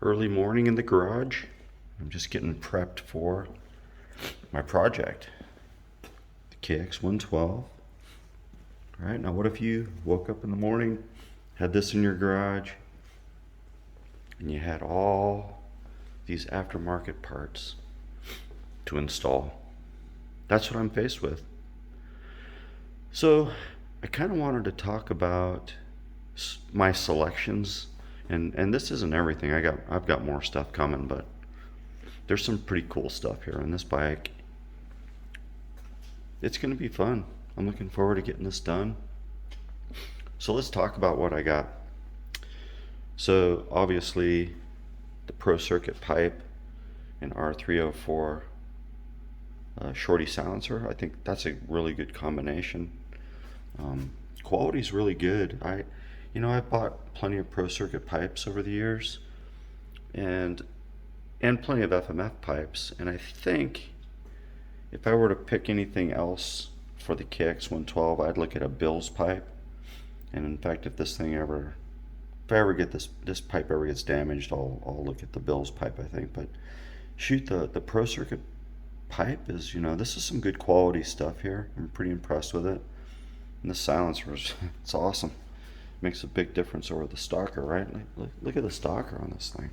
early morning in the garage. I'm just getting prepped for my project, the KX112. All right, now what if you woke up in the morning, had this in your garage, and you had all these aftermarket parts to install? That's what I'm faced with. So I kind of wanted to talk about my selections, and this isn't everything. I've got more stuff coming, but there's some pretty cool stuff here on this bike. It's going to be fun. I'm looking forward to getting this done. So let's talk about what I got. So obviously the Pro Circuit pipe and R304 shorty silencer. I think that's a really good combination. Quality's really good. I bought plenty of Pro Circuit pipes over the years, and plenty of FMF pipes, and I think if I were to pick anything else for the KX112, I'd look at a Bill's pipe. And in fact, if I ever get this pipe ever gets damaged, I'll look at the Bill's pipe, I think. But shoot, the Pro Circuit pipe is, this is some good quality stuff here. I'm pretty impressed with it. And the silencer it's awesome. Makes a big difference over the stalker, right? Look at the stalker on this thing.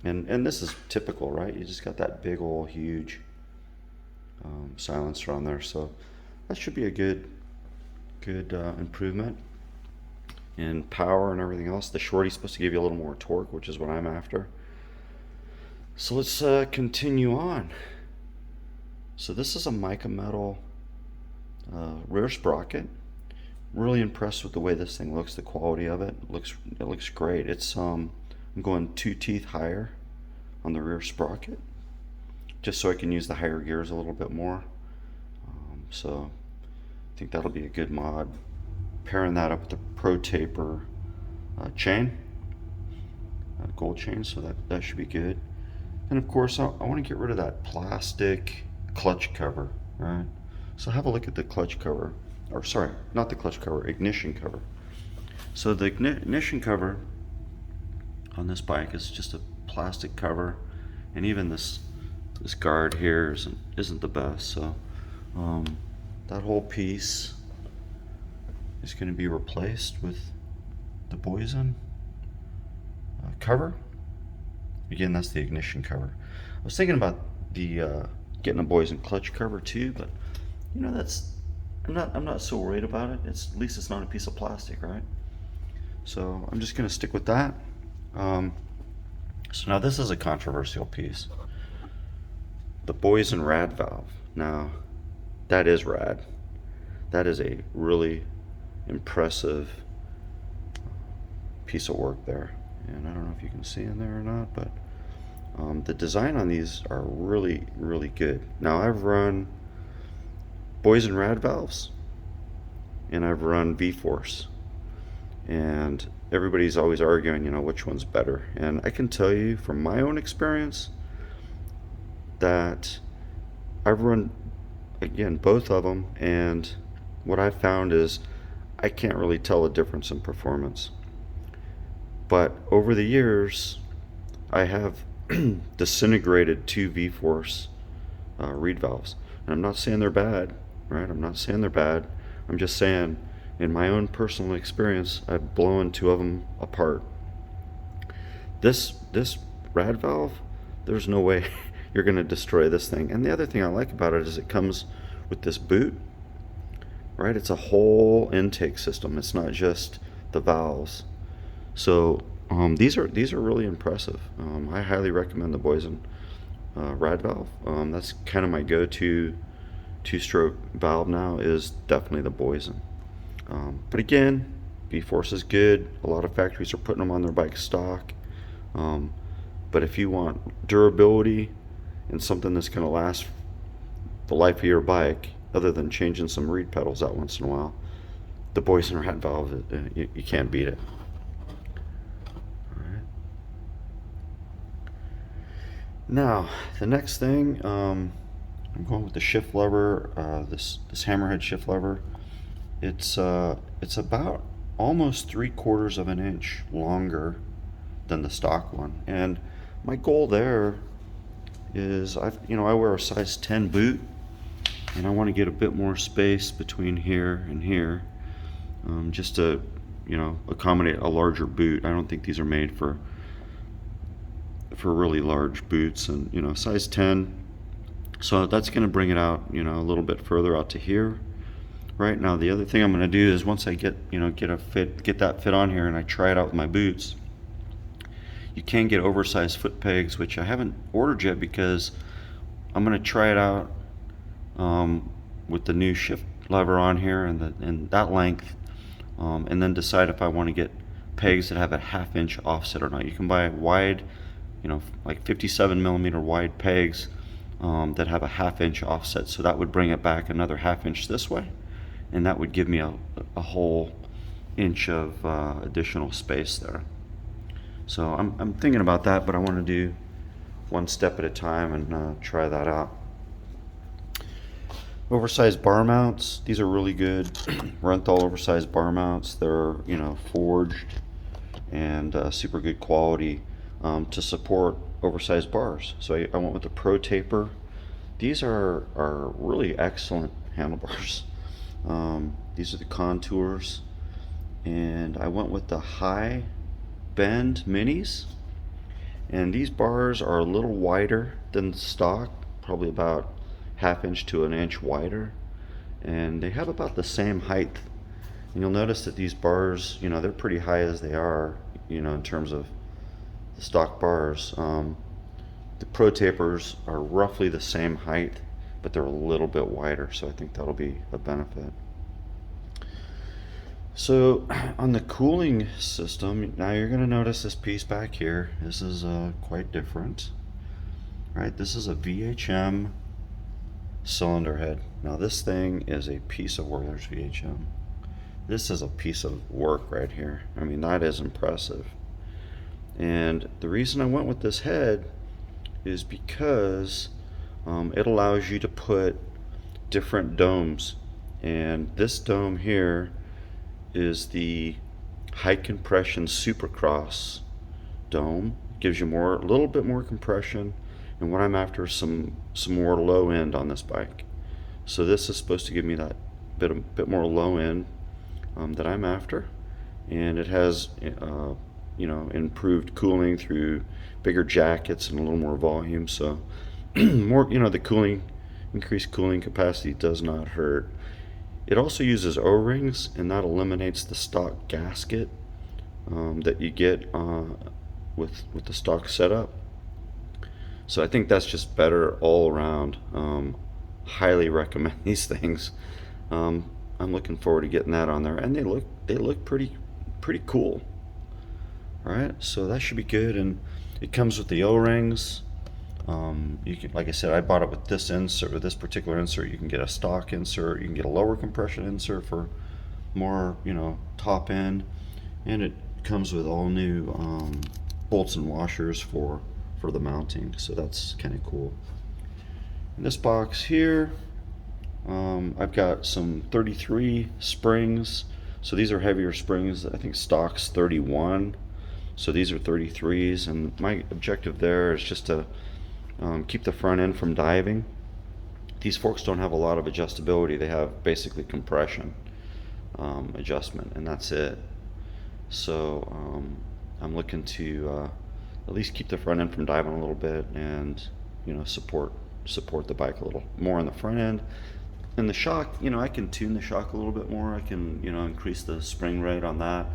And this is typical, right? You just got that big old huge silencer on there, so that should be a good improvement in power and everything else. The shorty's supposed to give you a little more torque, which is what I'm after. So let's continue on. So this is a Mika Metal rear sprocket. Really impressed with the way this thing looks, the quality of it. It looks great. It's I'm going 2 teeth higher on the rear sprocket, just so I can use the higher gears a little bit more. So I think that'll be a good mod. Pairing that up with the Pro Taper chain, gold chain, so that should be good. And of course, I want to get rid of that plastic clutch cover, right? So have a look at the clutch cover, or sorry, not the clutch cover, ignition cover. So the ignition cover on this bike is just a plastic cover, and even this guard here isn't the best. So that whole piece is going to be replaced with the Boyesen cover. Again, that's the ignition cover. I was thinking about the getting a Boyesen clutch cover too, but I'm not so worried about it. At least it's not a piece of plastic, right? So I'm just going to stick with that. So now this is a controversial piece. The Boyesen Rad Valve. Now, that is rad. That is a really impressive piece of work there. And I don't know if you can see in there or not, but the design on these are really, really good. Now, I've run Boyesen Rad Valves, and I've run V-Force. And everybody's always arguing, which one's better. And I can tell you from my own experience that I've run, again, both of them, and what I've found is I can't really tell a difference in performance. But over the years, I have disintegrated 2 V-Force reed valves. And I'm not saying they're bad, right? I'm not saying they're bad. I'm just saying, in my own personal experience, I've blown 2 of them apart. This rad valve, there's no way you're going to destroy this thing. And the other thing I like about it is it comes with this boot, right? It's a whole intake system. It's not just the valves. So these are really impressive. I highly recommend the Boyesen Rad Valve. That's kind of my go-to 2-stroke valve now, is definitely the Boyesen. But again, V-Force is good. A lot of factories are putting them on their bike stock. But if you want durability and something that's going to last the life of your bike, other than changing some reed pedals out once in a while, the Boyesen Rad Valve, you can't beat it. All right. Now, the next thing, I'm going with the shift lever, this hammerhead shift lever. It's about almost 3/4 of an inch longer than the stock one. And my goal there is I wear a size 10 boot, and I want to get a bit more space between here and here, just to accommodate a larger boot. I don't think these are made for really large boots, and size 10. So that's going to bring it out a little bit further out to here. Right now, the other thing I'm going to do is once I get that fit on here and I try it out with my boots, you can get oversized foot pegs, which I haven't ordered yet because I'm going to try it out with the new shift lever on here and that length, and then decide if I want to get pegs that have a 1/2 inch offset or not. You can buy wide, like 57 millimeter wide pegs that have a 1/2 inch offset, so that would bring it back another 1/2 inch this way, and that would give me a whole inch of additional space there. So I'm thinking about that, but I want to do one step at a time and try that out. Oversized bar mounts. These are really good. Renthal oversized bar mounts. They're forged and super good quality to support oversized bars. So I went with the Pro Taper. These are really excellent handlebars. These are the contours, and I went with the high bend minis, and these bars are a little wider than the stock, probably about 1/2 inch to 1 inch wider, and they have about the same height. And you'll notice that these bars, they're pretty high as they are, in terms of the stock bars. The Pro Tapers are roughly the same height, but they're a little bit wider, so I think that'll be a benefit. So on the cooling system, now you're going to notice this piece back here. This is quite different, right? This is a Vhm Cylinder Head. Now this thing is a piece of work. There's Vhm. This is a piece of work right here. I mean, that is impressive. And the reason I went with this head is because it allows you to put different domes, and this dome here is the high compression Supercross dome. Gives you a little bit more compression, and what I'm after is some more low end on this bike. So this is supposed to give me that bit more low end that I'm after, and it has improved cooling through bigger jackets and a little more volume. So more, the increased cooling capacity does not hurt. It also uses O-rings, and that eliminates the stock gasket that you get with the stock setup. So I think that's just better all around. Highly recommend these things. I'm looking forward to getting that on there, and they look pretty cool. All right, so that should be good, and it comes with the O-rings. You can, like I said, I bought it with this insert, with this particular insert. You can get a stock insert, you can get a lower compression insert for more, top end, and it comes with all new bolts and washers for the mounting. So that's kind of cool. In this box here, I've got some 33 springs. So these are heavier springs. I think stock's 31. So these are 33s, and my objective there is just to keep the front end from diving. These forks don't have a lot of adjustability. They have basically compression adjustment, and that's it. So I'm looking to at least keep the front end from diving a little bit, and support the bike a little more on the front end. And the shock, I can tune the shock a little bit more. I can increase the spring rate on that.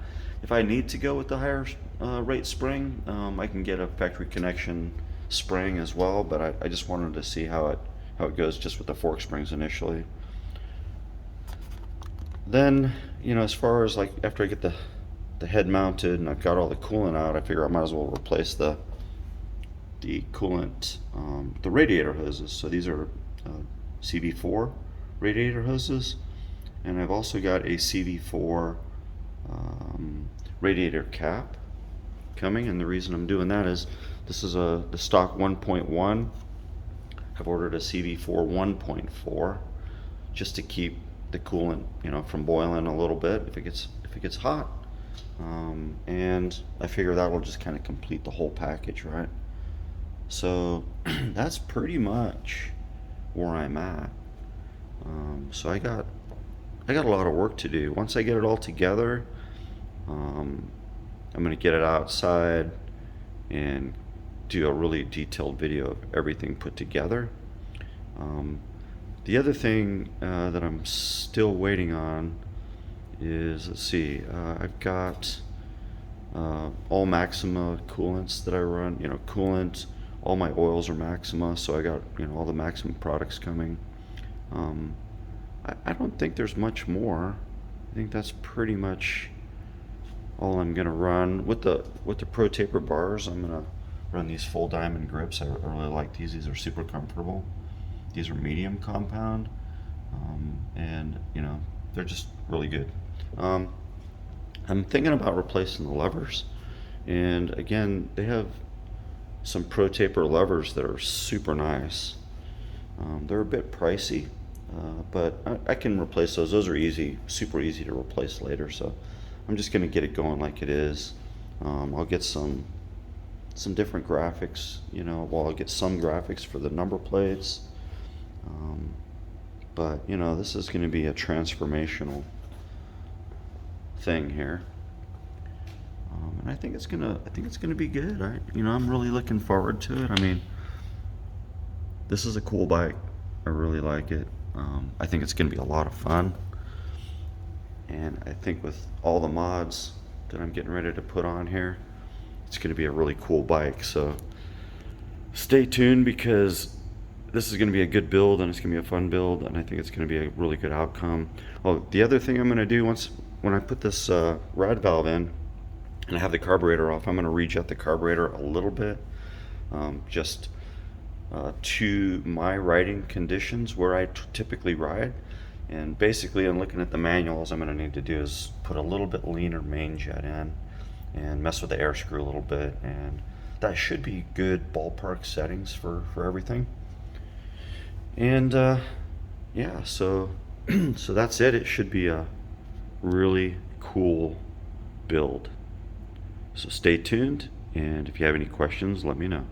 If I need to go with the higher rate spring, I can get a factory connection spring as well, but I just wanted to see how it goes just with the fork springs initially. Then as far as like after I get the head mounted and I've got all the coolant out, I figure I might as well replace the coolant, the radiator hoses. So these are CV4 radiator hoses, and I've also got a CV4 radiator cap coming, and the reason I'm doing that is this is the stock 1.1. I've ordered a CV4 1.4 just to keep the coolant from boiling a little bit if it gets hot. And I figure that'll just kind of complete the whole package, right? So that's pretty much where I'm at. So I got a lot of work to do. Once I get it all together, I'm gonna get it outside and do a really detailed video of everything put together. The other thing that I'm still waiting on is, let's see, I've got all Maxima coolants that I run. You know, coolant, all my oils are Maxima, so I got, you know, all the Maxima products coming. I don't think there's much more. I think that's pretty much all I'm gonna run with the Pro Taper bars. I'm gonna run these full diamond grips. I really like these. These are super comfortable. These are medium compound, and you know, they're just really good. I'm thinking about replacing the levers, and again, they have some Pro Taper levers that are super nice. They're a bit pricey, but I can replace those. Those are easy, super easy to replace later. So I'm just gonna get it going like it is. I'll get some different graphics. You know, well, I'll get some graphics for the number plates. But you know, this is gonna be a transformational thing here. And I think it's gonna be good. You know, I'm really looking forward to it. I mean, this is a cool bike. I really like it. I think it's gonna be a lot of fun. And I think with all the mods that I'm getting ready to put on here, it's gonna be a really cool bike. So stay tuned, because this is gonna be a good build, and it's gonna be a fun build, and I think it's gonna be a really good outcome. Oh, the other thing I'm gonna do when I put this Rad Valve in and I have the carburetor off, I'm gonna rejet the carburetor a little bit, just to my riding conditions where I typically ride. And basically, in looking at the manuals, I'm gonna need to do is put a little bit leaner main jet in and mess with the air screw a little bit, and that should be good ballpark settings for everything. And yeah, so so that's it. It should be a really cool build. So stay tuned, and if you have any questions, let me know.